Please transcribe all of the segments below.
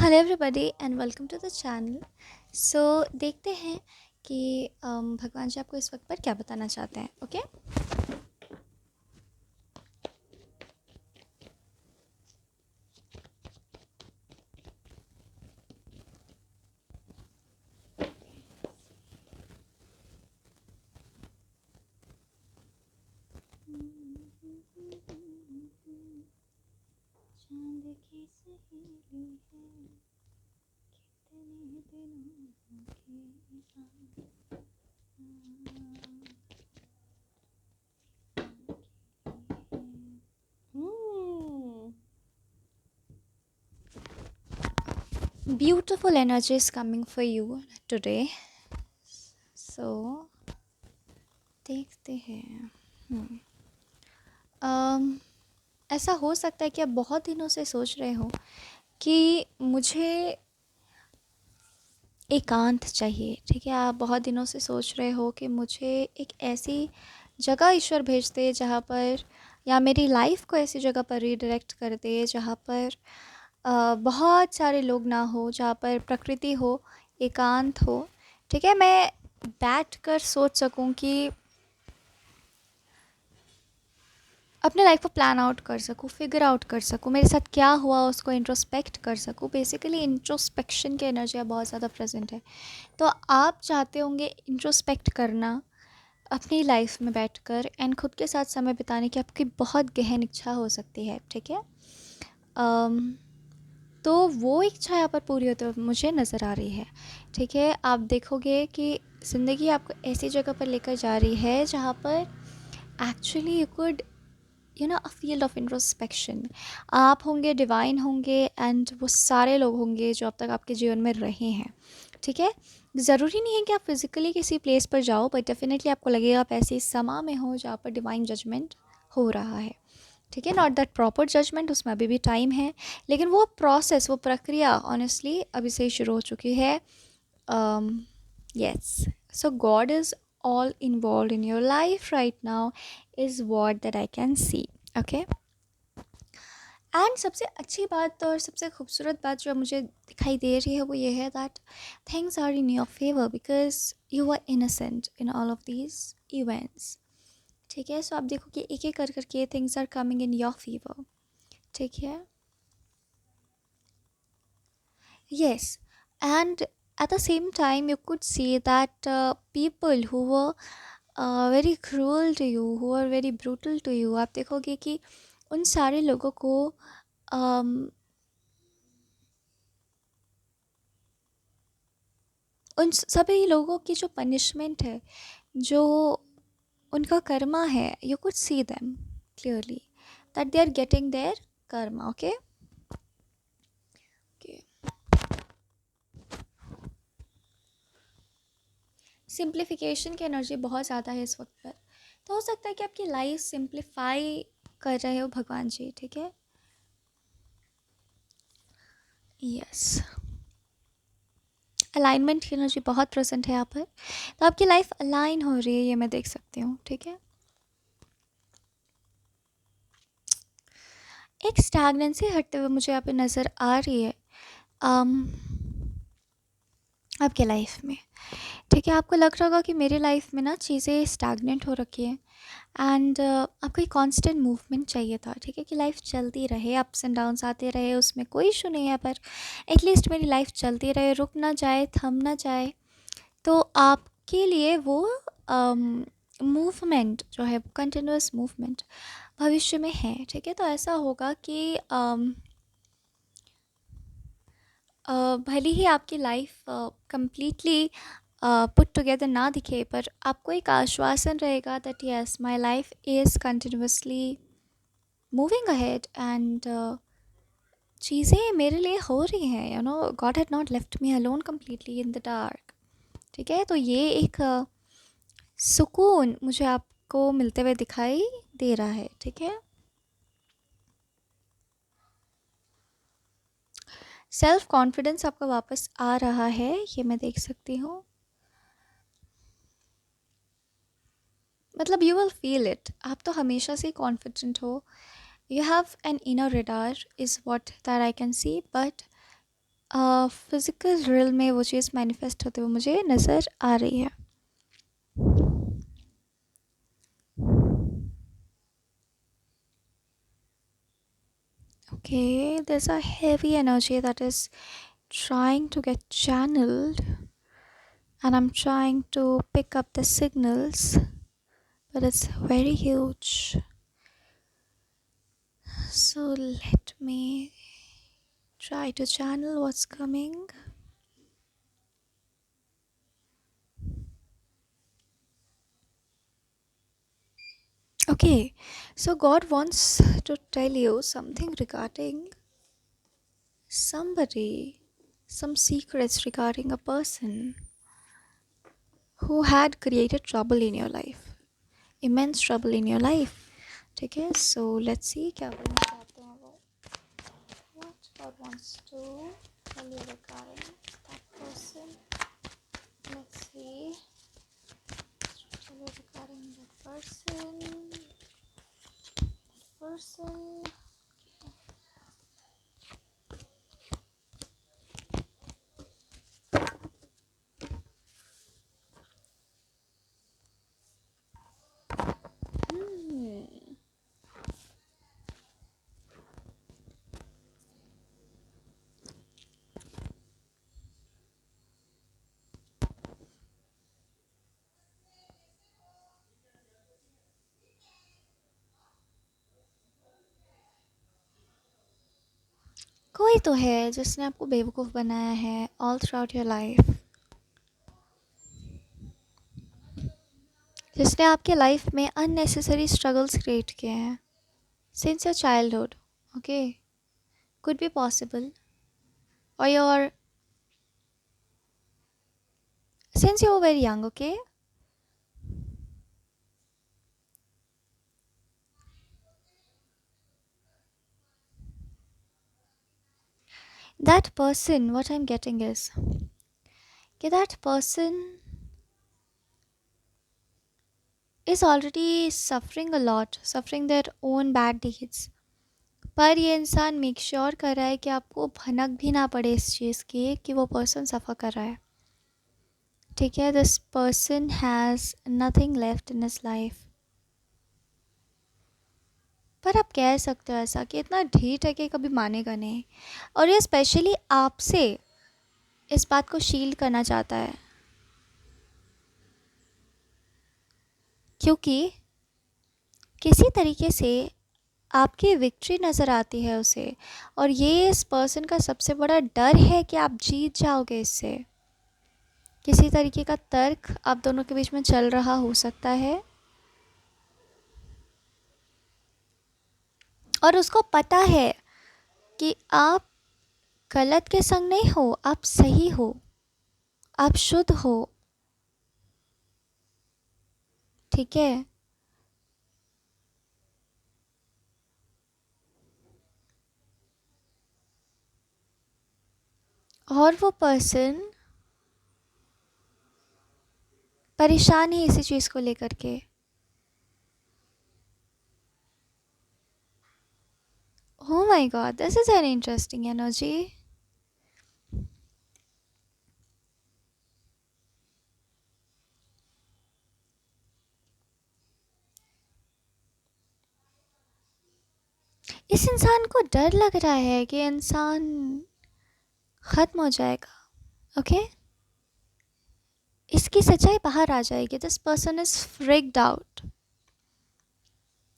Hello everybody and welcome to the channel. So देखते हैं कि भगवान जी आपको इस वक्त पर क्या बताना चाहते हैं। ओके। चांद की सहेली है, कितने दिनों के Beautiful energy is coming for you today. So देखते हैं। um, ऐसा हो सकता है कि आप बहुत दिनों से सोच रहे हो कि मुझे एकांत चाहिए। ठीक है, आप बहुत दिनों से सोच रहे हो कि मुझे एक ऐसी जगह ईश्वर भेज दे जहाँ पर, या मेरी लाइफ को ऐसी जगह पर रीडायरेक्ट कर दे जहाँ पर बहुत सारे लोग ना हो, जहाँ पर प्रकृति हो, एकांत हो। ठीक है, मैं बैठ कर सोच सकूं कि अपने लाइफ को प्लान आउट कर सकूँ, फिगर आउट कर सकूँ, मेरे साथ क्या हुआ उसको इंट्रोस्पेक्ट कर सकूँ। बेसिकली इंट्रोस्पेक्शन की एनर्जी बहुत ज़्यादा प्रेजेंट है। तो आप चाहते होंगे इंट्रोस्पेक्ट करना अपनी लाइफ में बैठकर एंड खुद के साथ समय बिताने की आपकी बहुत गहन इच्छा हो सकती है। ठीक है, तो वो इच्छा यहाँ पर पूरी होते हुए मुझे नज़र आ रही है। ठीक है, आप देखोगे कि ज़िंदगी आपको ऐसी जगह पर लेकर जा रही है जहाँ पर actually you could a field of introspection. आप होंगे, डिवाइन होंगे एंड वो सारे लोग होंगे जो अब तक आपके जीवन में रहे हैं। ठीक है, ज़रूरी नहीं है कि आप फिज़िकली किसी प्लेस पर जाओ, बट डेफिनेटली आपको लगेगा आप ऐसे समा में हो जहाँ पर डिवाइन जजमेंट हो रहा है। ठीक है, नॉट दैट प्रॉपर जजमेंट, उसमें अभी भी टाइम है, लेकिन वो प्रोसेस, वो प्रक्रिया ऑनेस्टली अभी से ही शुरू हो चुकी है। Yes, so God is all involved in your life right now is what that I can see. Okay, and सबसे अच्छी बात और सबसे खूबसूरत बात जो मुझे दिखाई दे रही है वो ये है that things are in your favour because you are innocent in all of these events. ठीक है, सो आप देखो कि एक एक कर करके things are coming in your favour. ठीक है, yes, and at the same time you could see that people who were very cruel to you, who were very brutal to you, आप देखोगे कि उन सारे लोगों को um, उन सभी लोगों की जो पनिशमेंट है, जो उनका कर्मा है, you could see them clearly that they are getting their karma. Okay, simplification की एनर्जी बहुत ज़्यादा है इस वक्त पर। तो हो सकता है कि आपकी लाइफ सिंप्लीफाई कर रहे हो भगवान जी। ठीक है, यस, अलाइनमेंट की एनर्जी बहुत प्रेजेंट है यहाँ पर। तो आपकी लाइफ अलाइन हो रही है, ये मैं देख सकती हूँ। ठीक है, एक स्टैगनेंसी हटते हुए मुझे यहाँ पे नज़र आ रही है um, आपके लाइफ में। ठीक है, आपको लग रहा होगा कि मेरे लाइफ में ना चीज़ें स्टैगनेंट हो रखी हैं एंड आपको एक कांस्टेंट मूवमेंट चाहिए था। ठीक है, कि लाइफ चलती रहे, अप्स एंड डाउन्स आते रहे, उसमें कोई इशू नहीं है, पर एटलीस्ट मेरी लाइफ चलती रहे, रुक ना जाए, थम ना जाए। तो आपके लिए वो मूवमेंट जो है, कंटिन्यूअस मूवमेंट भविष्य में है। ठीक है, तो ऐसा होगा कि भले ही आपकी लाइफ कंप्लीटली पुट टुगेदर ना दिखे, पर आपको एक आश्वासन रहेगा that yes my life is continuously moving ahead and चीज़ें मेरे लिए हो रही हैं। God had not left me alone completely in the dark. ठीक है, तो ये एक सुकून मुझे आपको मिलते हुए दिखाई दे रहा है। ठीक है, सेल्फ कॉन्फिडेंस आपका वापस आ रहा है, ये मैं देख सकती हूँ। मतलब यू विल फील इट, आप तो हमेशा से कॉन्फिडेंट हो। You have an inner radar is what that I can see, but physical real में वो चीज़ मैनिफेस्ट होते हुए मुझे नज़र आ रही है. Okay, there's a heavy energy that is trying to get channeled, and I'm trying to pick up the signals, but it's very huge. So let me try to channel what's coming. Okay, so God wants to tell you something regarding somebody, some secrets regarding a person who had created trouble in your life, immense trouble in your life. ठीक है, so let's see क्या बोलना चाहते हैं वो. What God wants to tell you regarding that person. Let's see. Tell you regarding that person. Hmm. कोई तो है जिसने आपको बेवकूफ़ बनाया है all through out your life, जिसने आपके लाइफ में अननेसेसरी स्ट्रगल्स क्रिएट किए हैं since your childhood. Okay, could be possible, or your since you were very young. Okay, that person, what I'm getting is that person is already suffering a lot, suffering their own bad deeds. पर ये इंसान make sure कर रहा है कि आपको भनक भी ना पड़े इस चीज़ की कि वो पर्सन सफ़र कर रहा है. ठीक है, this person has nothing left in his life. पर आप कह सकते हो ऐसा कि इतना ढीठ है कि कभी मानेगा नहीं, और ये स्पेशली आपसे इस बात को शील्ड करना चाहता है, क्योंकि किसी तरीके से आपकी विक्ट्री नज़र आती है उसे, और ये इस पर्सन का सबसे बड़ा डर है कि आप जीत जाओगे इससे. किसी तरीके का तर्क आप दोनों के बीच में चल रहा हो सकता है, और उसको पता है कि आप गलत के संग नहीं हो, आप सही हो, आप शुद्ध हो. ठीक है, और वो पर्सन परेशान है इसी चीज़ को लेकर के. Oh my god, this is an interesting energy. इस इंसान को डर लग रहा है कि इंसान ख़त्म हो जाएगा. ओके, इसकी सच्चाई बाहर आ जाएगी. This person is freaked out.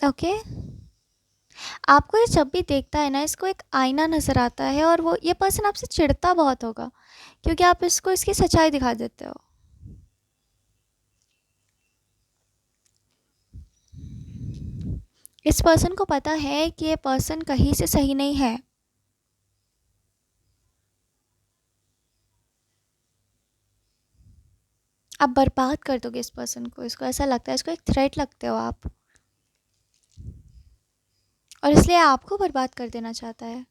Okay, आपको ये जब भी देखता है ना, इसको एक आईना नज़र आता है, और वो ये पर्सन आपसे चिढ़ता बहुत होगा क्योंकि आप इसको इसकी सच्चाई दिखा देते हो. इस पर्सन को पता है कि ये पर्सन कहीं से सही नहीं है. आप बर्बाद कर दोगे इस पर्सन को. इसको ऐसा लगता है, इसको एक थ्रेट लगते हो आप, और इसलिए आपको बर्बाद कर देना चाहता है.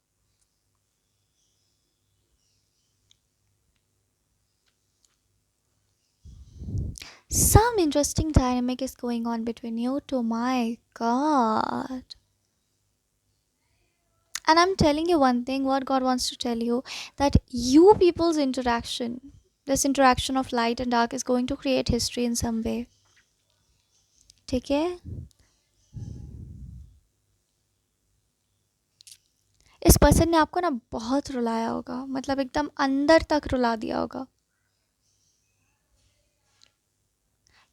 Some interesting dynamic is going on between you two. My god, And I'm telling you one thing, what God wants to tell you, that you people's interaction, this interaction of light and dark, is going to create history in some way. ठीक है? इस person ने आपको ना बहुत रुलाया होगा, मतलब एकदम अंदर तक रुला दिया होगा,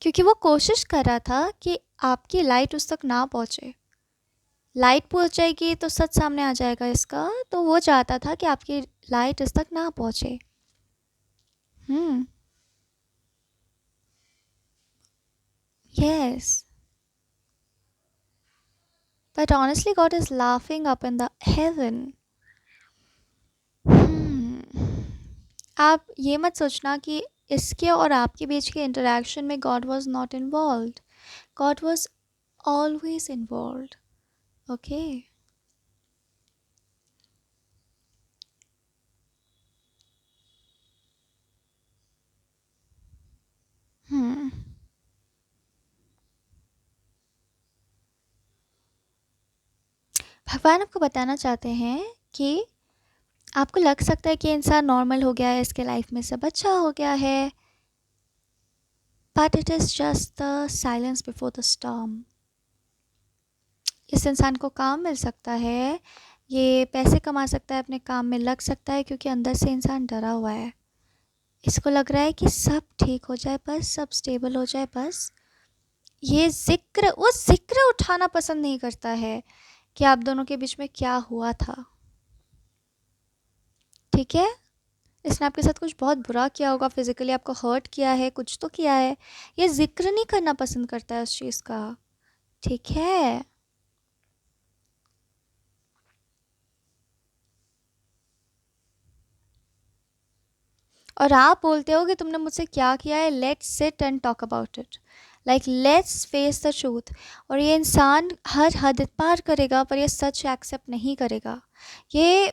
क्योंकि वो कोशिश कर रहा था कि आपकी लाइट उस तक ना पहुंचे। लाइट पहुंच जाएगी तो सच सामने आ जाएगा इसका, तो वो चाहता था कि आपकी लाइट इस तक ना पहुंचे। Hmm. Yes. But honestly God is laughing up in the heaven. आप ये मत सोचना कि इसके और आपके बीच के इंटरेक्शन में God was not involve. God was always involve. Okay. Hmm. भगवान आपको बताना चाहते हैं कि आपको लग सकता है कि इंसान नॉर्मल हो गया है, इसके लाइफ में सब अच्छा हो गया है, but it is just the silence before the storm. इस इंसान को काम मिल सकता है, ये पैसे कमा सकता है, अपने काम में लग सकता है, क्योंकि अंदर से इंसान डरा हुआ है। इसको लग रहा है कि सब ठीक हो जाए बस, सब स्टेबल हो जाए बस। ये जिक्र उठाना पसंद नहीं करता है कि आप दोनों के बीच में क्या हुआ था। ठीक है? इसने आपके साथ कुछ बहुत बुरा किया होगा, फिजिकली आपको हर्ट किया है, कुछ तो किया है। ये जिक्र नहीं करना पसंद करता है उस चीज़ का। ठीक है? और आप बोलते हो कि तुमने मुझसे क्या किया है, let's sit and talk about it, like let's face the truth. और ये इंसान हर हद पार करेगा, पर ये सच एक्सेप्ट नहीं करेगा। ये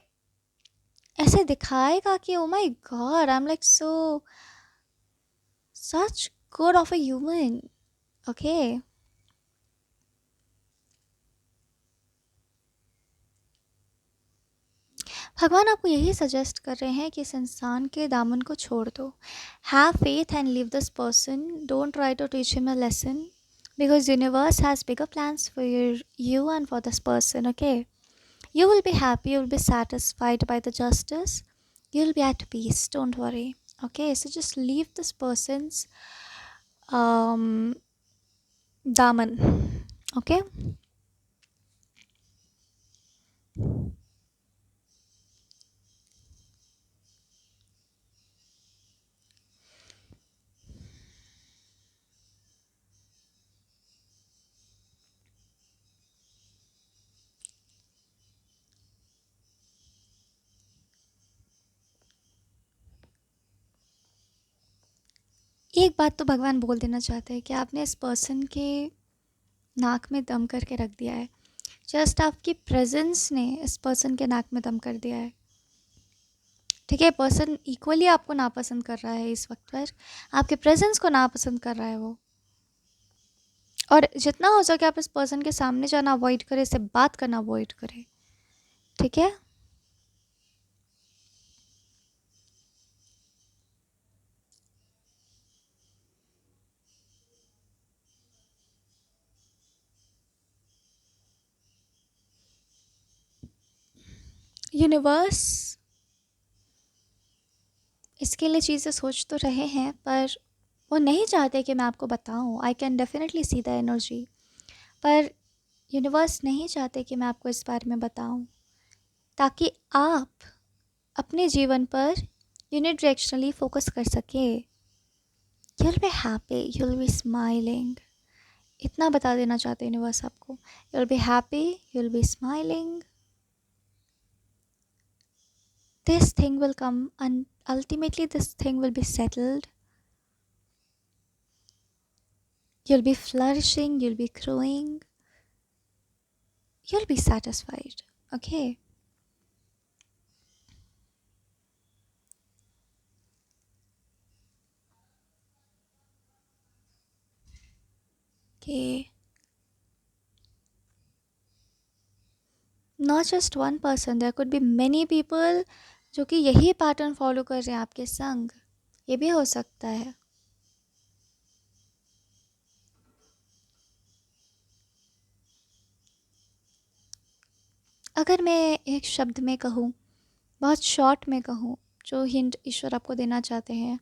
ऐसे दिखाएगा कि oh my God, I am like so such good of a human. Okay. भगवान आपको यही सजेस्ट कर रहे हैं कि इस इंसान के दामन को छोड़ दो। Have faith and leave this person, don't try to teach him a lesson, because universe has bigger plans for you and for this person. Okay, you will be happy, you will be satisfied by the justice, you'll be at peace, don't worry. Okay, so just leave this person's um daman. Okay. एक बात तो भगवान बोल देना चाहते हैं कि आपने इस पर्सन के नाक में दम करके रख दिया है। जस्ट आपकी प्रेजेंस ने इस पर्सन के नाक में दम कर दिया है। ठीक है? पर्सन इक्वली आपको नापसंद कर रहा है इस वक्त पर, आपके प्रेजेंस को नापसंद कर रहा है वो। और जितना हो सके आप इस पर्सन के सामने जाना अवॉइड करें, इससे बात करना अवॉइड करें। ठीक है? यूनिवर्स इसके लिए चीज़ें सोच तो रहे हैं, पर वो नहीं चाहते कि मैं आपको बताऊं। I can definitely see the energy, पर यूनिवर्स नहीं चाहते कि मैं आपको इस बारे में बताऊं, ताकि आप अपने जीवन पर यूनिडायरेक्शनली फोकस कर सके। You'll be happy, you'll be smiling. इतना बता देना चाहते हैं यूनिवर्स आपको। You'll be happy, you'll be smiling. This thing will come and ultimately this thing will be settled. You'll be flourishing, you'll be growing, you'll be satisfied. Okay? Okay. Not just one person, there could be many people जो कि यही pattern follow कर रहे हैं आपके संग, ये भी हो सकता है। अगर मैं एक शब्द में कहूँ, बहुत शॉर्ट में कहूँ, जो हिंट ईश्वर आपको देना चाहते हैं,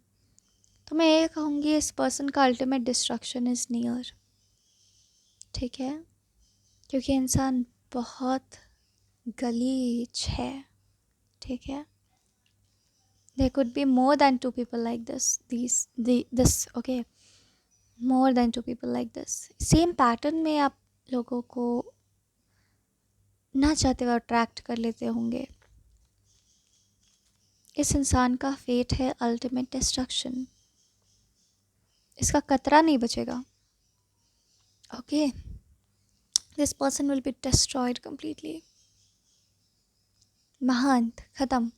तो मैं ये कहूँगी इस पर्सन का अल्टीमेट डिस्ट्रक्शन इज़ नियर। ठीक है, क्योंकि इंसान बहुत गलीच है। ठीक है, there could be more than two people like this, okay, more than two people like this, same pattern में आप लोगों को ना चाहते हुए अट्रैक्ट कर लेते होंगे। इस इंसान का फेट है अल्टीमेट डिस्ट्रक्शन, इसका कतरा नहीं बचेगा। Okay, this person will be destroyed completely, महांत खत्म।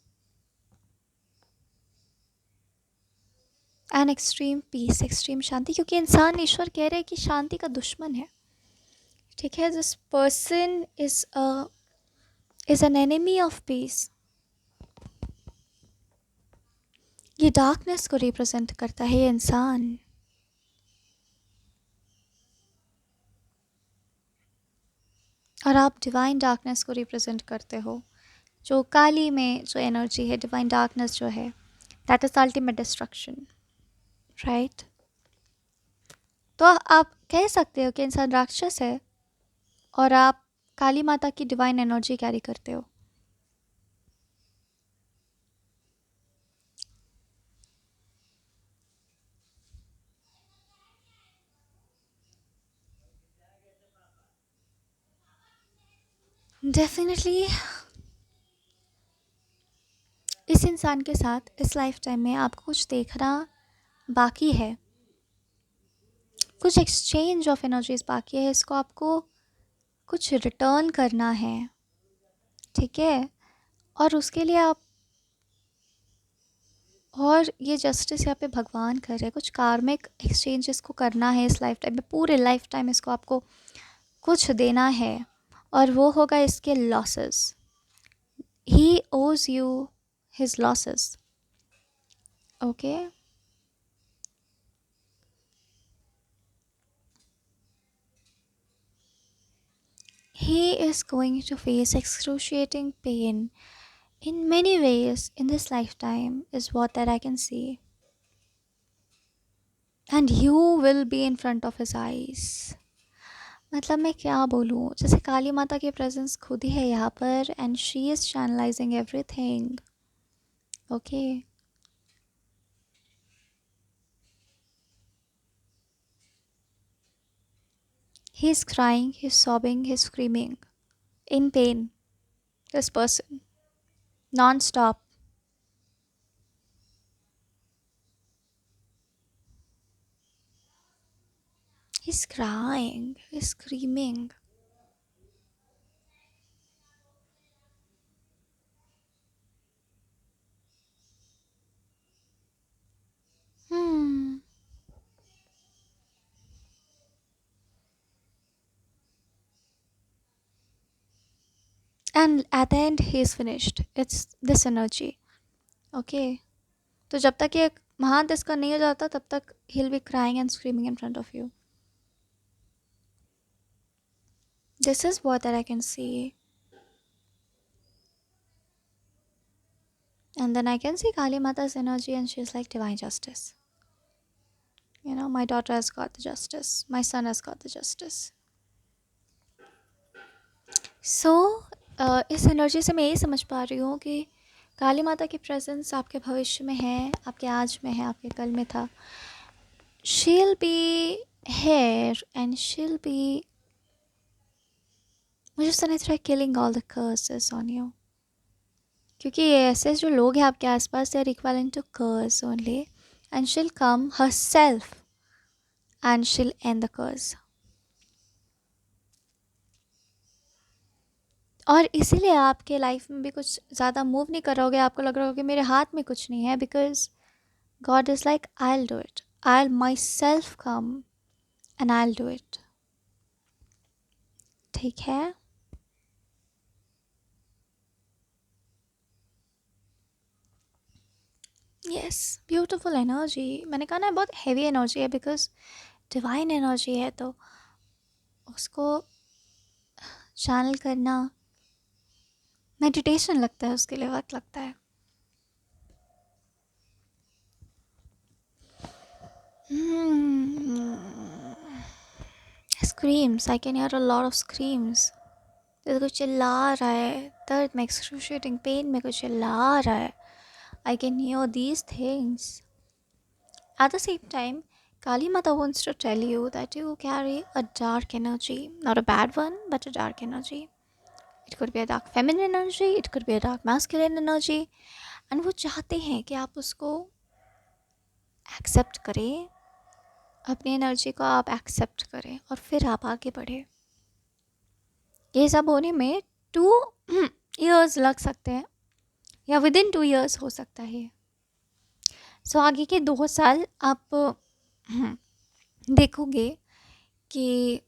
एंड एक्सट्रीम पीस, एक्सट्रीम शांति, क्योंकि इंसान, ईश्वर कह रहे हैं कि शांति का दुश्मन है। ठीक है, this person is an enemy of peace. ये डार्कनेस को रिप्रेजेंट करता है ये इंसान। और आप डिवाइन डार्कनेस को रिप्रेजेंट करते हो। जो काली में जो एनर्जी है, डिवाइन डार्कनेस जो है, that is ultimate destruction, right. तो आप कह सकते हो कि इंसान राक्षस है और आप काली माता की डिवाइन एनर्जी कैरी करते हो। डेफिनेटली इस इंसान के साथ इस लाइफ टाइम में आपको कुछ देखना बाकी है, कुछ एक्सचेंज ऑफ एनर्जीज बाकी है, इसको आपको कुछ रिटर्न करना है। ठीक है, और उसके लिए आप, और ये जस्टिस यहाँ पे भगवान कर रहे हैं, कुछ कार्मिक एक्सचेंज इसको करना है इस लाइफ टाइम में, पूरे लाइफ टाइम इसको आपको कुछ देना है, और वो होगा इसके लॉसेस। ही ओज you his losses. Okay, he is going to face excruciating pain in many ways in this lifetime, is what that I can see. And you will be in front of his eyes. मतलब मैं क्या बोलूँ, जैसे काली माता की presence खुद ही है यहाँ पर, and she is channelising everything. Okay, he is crying, he is sobbing, he is screaming in pain, this person, non-stop. He's crying, he's screaming. Hmm. And at the end he is finished. It's this energy. Okay, तो जब तक ये महान इसका नहीं हो जाता, तब तक he'll be crying and screaming in front of you. This is what that I can see. And then I can see Kali Mata's energy, and she's like divine justice. You know, my daughter has got the justice. My son has got the justice. So, इस energy से मैं ये समझ पा रही हूँ कि काली माता की प्रेजेंस आपके भविष्य में है, आपके आज में है, आपके कल में था. She'll be here and she'll be, मुझे ऐसा नहीं है, killing all the curses on you. क्योंकि ये ऐसे जो लोग हैं आपके आसपास, they are equivalent to curse only, and she'll come herself and she'll end the curse. और इसीलिए आपके लाइफ में भी कुछ ज़्यादा मूव नहीं कर रहे होगे, आपको लग रहा होगा कि मेरे हाथ में कुछ नहीं है, because God is like I will do it, I will my self come and I will do it. ठीक है, यस, ब्यूटीफुल एनर्जी। मैंने कहा ना बहुत हैवी एनर्जी है, बिकॉज डिवाइन एनर्जी है, तो उसको चैनल करना मेडिटेशन लगता है, उसके लिए वक्त लगता है। Screams, I can hear a lot of screams. जैसे कुछ चिल्ला रहा है, दर्द में, एक्सक्रूशिएटिंग पेन में कुछ चिल्ला रहा है। I can hear these things. At the same time, Kali Mata wants to tell you that you carry a dark energy, not a bad one, but a dark energy. It could be a dark feminine energy, it could be a dark masculine energy, and वो चाहते हैं कि आप उसको accept करें, अपनी energy को आप एक्सेप्ट करें और फिर आप आगे बढ़े। ये सब होने में 2 years लग सकते हैं, या विदिन 2 years हो सकता है। सो आगे के 2 साल आप देखोगे कि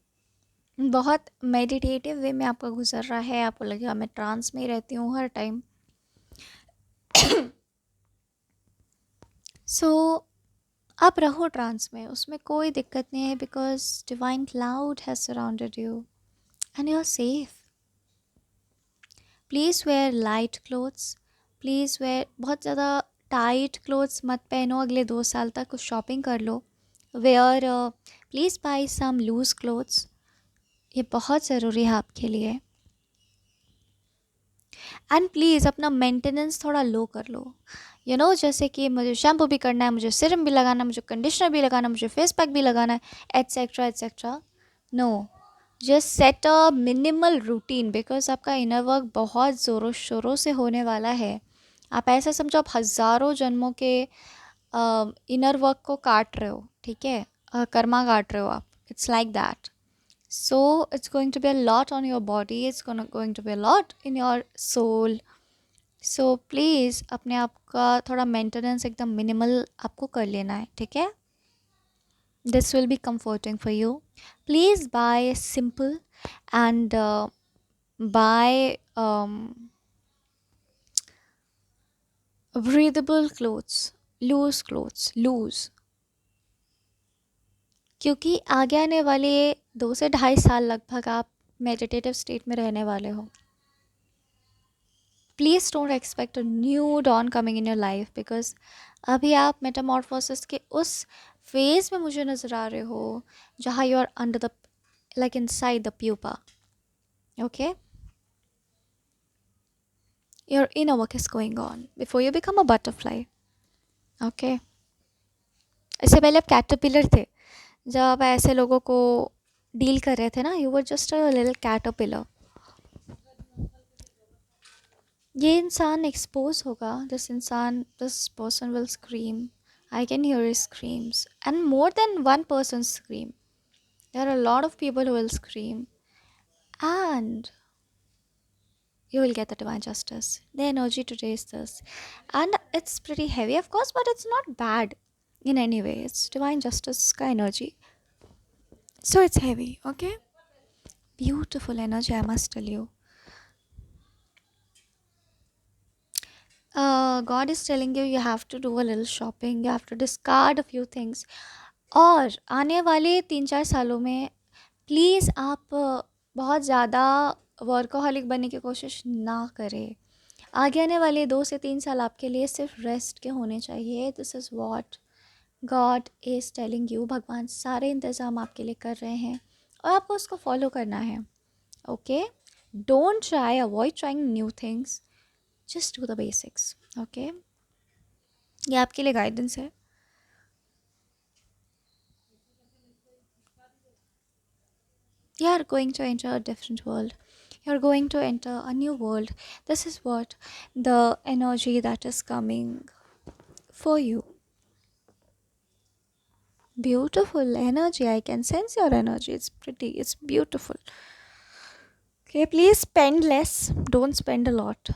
बहुत मेडिटेटिव वे में आपका गुजर रहा है, आपको लगेगा मैं ट्रांस में ही रहती हूँ हर टाइम। सो आप रहो ट्रांस में, उसमें कोई दिक्कत नहीं है, because divine cloud has surrounded you and you are safe. Please wear light clothes, please wear, बहुत ज़्यादा टाइट क्लोथ्स मत पहनो अगले 2 साल तक, कुछ शॉपिंग कर लो। Wear, please buy some loose clothes, ये बहुत ज़रूरी है आपके लिए। एंड प्लीज़ अपना मेंटेनेंस थोड़ा लो कर लो। जैसे कि मुझे शैम्पू भी करना है, मुझे सीरम भी लगाना है, मुझे कंडीशनर भी लगाना है, मुझे फेस पैक भी लगाना है, etcetera etcetera. No, just set a minimal routine, because आपका इनर वर्क बहुत ज़ोरों शोरों से होने वाला है। आप ऐसा समझो, आप हज़ारों जन्मों के इनर वर्क को काट रहे हो, ठीक है, कर्मा काट रहे हो आप। It's like that. So it's going to be a lot on your body, it's going to be a lot in your soul. So please अपने आप का थोड़ा मेंटेनेंस एकदम मिनिमल आपको कर लेना है, ठीक है। This will be comforting for you. Please buy simple and buy breathable clothes, loose, क्योंकि आगे आने वाले 2 से 2.5 साल लगभग आप मेडिटेटिव स्टेट में रहने वाले हो। Please don't expect a new dawn coming in your life, because अभी आप मेटामॉर्फोसिस के उस फेज़ में मुझे नज़र आ रहे हो जहाँ you are under the, like inside the pupa, okay. Your inner work is going on before you become a butterfly, okay. इससे पहले आप कैटरपिलर थे, जब आप ऐसे लोगों को डील कर रहे थे ना, you were just a little caterpillar. ये इंसान एक्सपोज होगा, this person will scream, I can hear his screams, and more than one person scream. There are a lot of people who will scream, and you will get the divine justice. The energy today is this, and it's pretty heavy, of course, but it's not bad in any way. It's divine justice ka energy, so it's heavy. Okay, beautiful energy, I must tell you. God is telling you have to do a little shopping, you have to discard a few things. और आने वाले 3-4 सालों में please आप बहुत ज़्यादा workaholic बनने की कोशिश ना करें। आगे आने वाले 2 से 3 साल आपके लिए सिर्फ रेस्ट के होने चाहिए। This is what God is telling you. भगवान सारे इंतज़ाम आपके लिए कर रहे हैं और आपको उसको फॉलो करना है, okay. Don't try, avoid trying new things, just do the basics, okay. ये आपके लिए गाइडेंस है। You are going to enter a different world. You are going to enter a new world. This is what the energy that is coming for you. Beautiful energy. I can sense your energy. It's pretty. It's beautiful. Okay, please spend less. Don't spend a lot.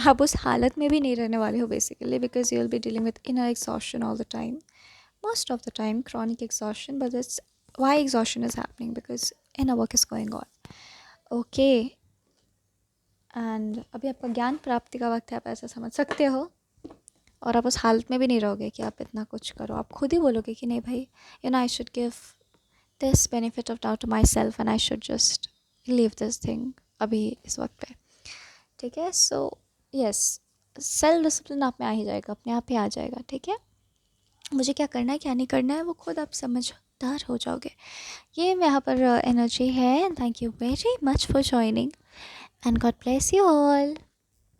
आप उस हालत में भी नहीं रहने वाले हो basically, because you will be dealing with inner exhaustion all the time. Most of the time chronic exhaustion, but that's why exhaustion is happening, because inner work is going on. Okay. And अभी आपका ज्ञान प्राप्ति का वक्त है, आप ऐसा समझ सकते हो। और आप उस हालत में भी नहीं रहोगे कि आप इतना कुछ करो। आप खुद ही बोलोगे कि नहीं भाई, I should give this benefit of doubt to myself and I should just leave this thing अभी इस वक्त पे। ठीक है, सो यस, सेल्फ डिसिप्लिन आप में आ ही जाएगा, अपने आप ही आ जाएगा। ठीक है, मुझे क्या करना है क्या नहीं करना है वो खुद आप समझदार हो जाओगे। ये यहाँ पर एनर्जी है। Thank you very much for joining and God bless you all.